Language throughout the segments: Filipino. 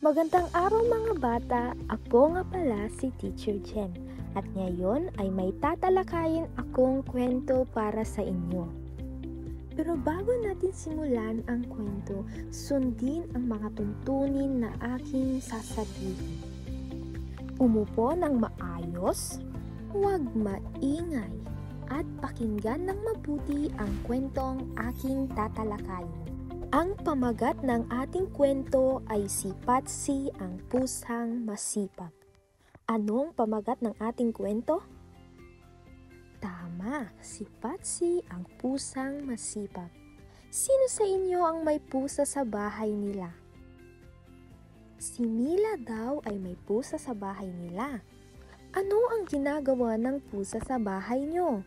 Magandang araw mga bata, ako nga pala si Teacher Jen at ngayon ay may tatalakayin akong kwento para sa inyo. Pero bago natin simulan ang kwento, sundin ang mga tuntunin na aking sasabihin. Umupo ng maayos, huwag maingay, at pakinggan ng mabuti ang kwentong aking tatalakayin. Ang pamagat ng ating kwento ay si Patsy ang pusang masipag. Anong pamagat ng ating kwento? Tama, si Patsy ang pusang masipag. Sino sa inyo ang may pusa sa bahay nila? Si Mila daw ay may pusa sa bahay nila. Ano ang ginagawa ng pusa sa bahay nyo?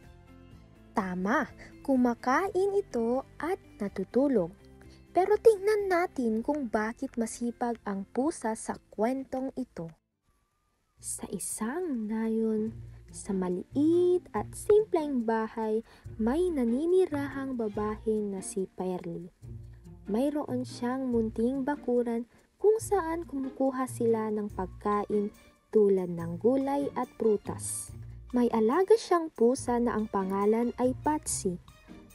Tama, kumakain ito at natutulog. Pero tingnan natin kung bakit masipag ang pusa sa kwentong ito. Sa isang nayon, sa maliit at simpleng bahay, may naninirahang babae na si Perly. Mayroon siyang munting bakuran kung saan kumukuha sila ng pagkain tulad ng gulay at prutas. May alaga siyang pusa na ang pangalan ay Patsy.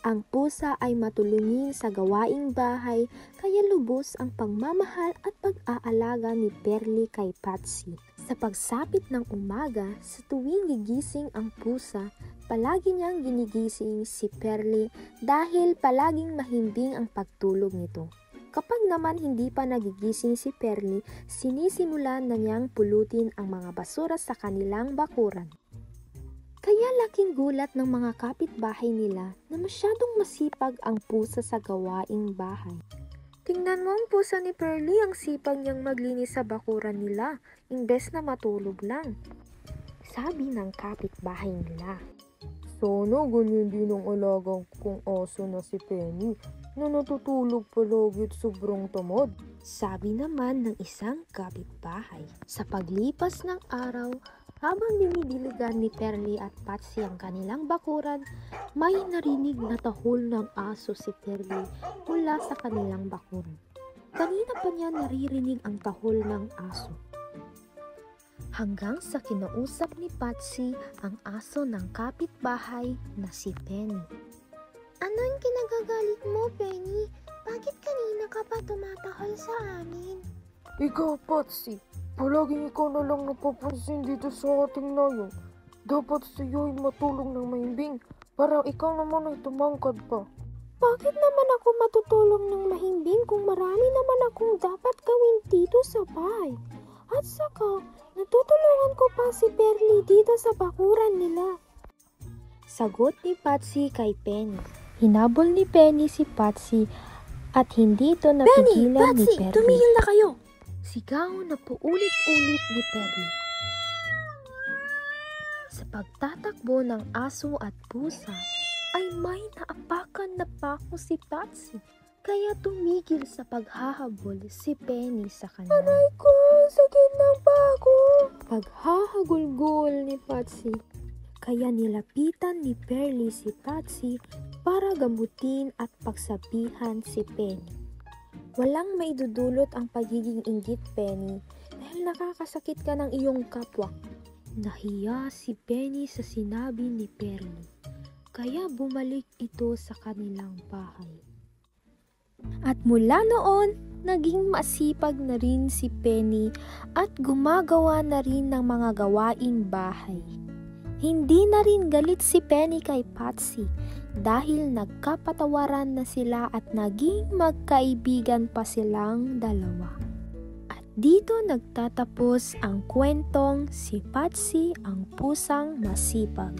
Ang pusa ay matulungin sa gawaing bahay kaya lubos ang pagmamahal at pag-aalaga ni Perly kay Patsy. Sa pagsapit ng umaga, sa tuwing gigising ang pusa, palagi niyang ginigising si Perly dahil palaging mahimbing ang pagtulog nito. Kapag naman hindi pa nagigising si Perly, sinisimulan na niyang pulutin ang mga basura sa kanilang bakuran. Kaya laking gulat ng mga kapitbahay nila na masyadong masipag ang pusa sa gawaing bahay. Tingnan mo ang pusa ni Perly, ang sipag niyang maglinis sa bakuran nila, imbes na matulog lang. Sabi ng kapitbahay nila. Sana ganyan din ang alagang kong aso na si Penny, na natutulog palagi at sobrang tamad. Sabi naman ng isang kapitbahay. Sa paglipas ng araw, habang dinidiligan ni Perly at Patsy ang kanilang bakuran, may narinig na tahol ng aso si Perly mula sa kanilang bakuran. Kanina pa niya naririnig ang tahol ng aso. Hanggang sa kinausap ni Patsy ang aso ng kapitbahay na si Penny. Ano ang kinagagalit mo, Penny? Bakit kanina ka pa tumatahol sa amin? Ikaw, Patsy. Palaging ikaw na lang napapansin dito sa ating nayon. Dapat sa'yo ay matulog ng mahimbing para ikaw naman ay tumangkad pa. Bakit naman ako matutulog ng mahimbing kung marami naman akong dapat gawin dito sa bahay? At saka, natutulungan ko pa si Perly dito sa bakuran nila. Sagot ni Patsy kay Penny. Hinabol ni Penny si Patsy at hindi ito napigilan ni Perly. Tumigil na kayo! Sigaw na paulit-ulit ni Perly. Sa pagtatakbo ng aso at pusa, ay may naapakan na pako si Patsy. Kaya tumigil sa paghahabol si Penny sa kanya. Aray ko! Sakit ng pako! Paghahagulgol ni Patsy. Kaya nilapitan ni Perly si Patsy para gamutin at pagsabihan si Penny. Walang maidudulot ang pagiging inggit, Penny, dahil nakakasakit ka ng iyong kapwa. Nahiya si Penny sa sinabi ni Perly, kaya bumalik ito sa kanilang bahay. At mula noon, naging masipag na rin si Penny at gumagawa na rin ng mga gawaing bahay. Hindi na rin galit si Penny kay Patsy dahil nagkapatawaran na sila at naging magkaibigan pa silang dalawa. At dito nagtatapos ang kwentong si Patsy ang pusang masipag.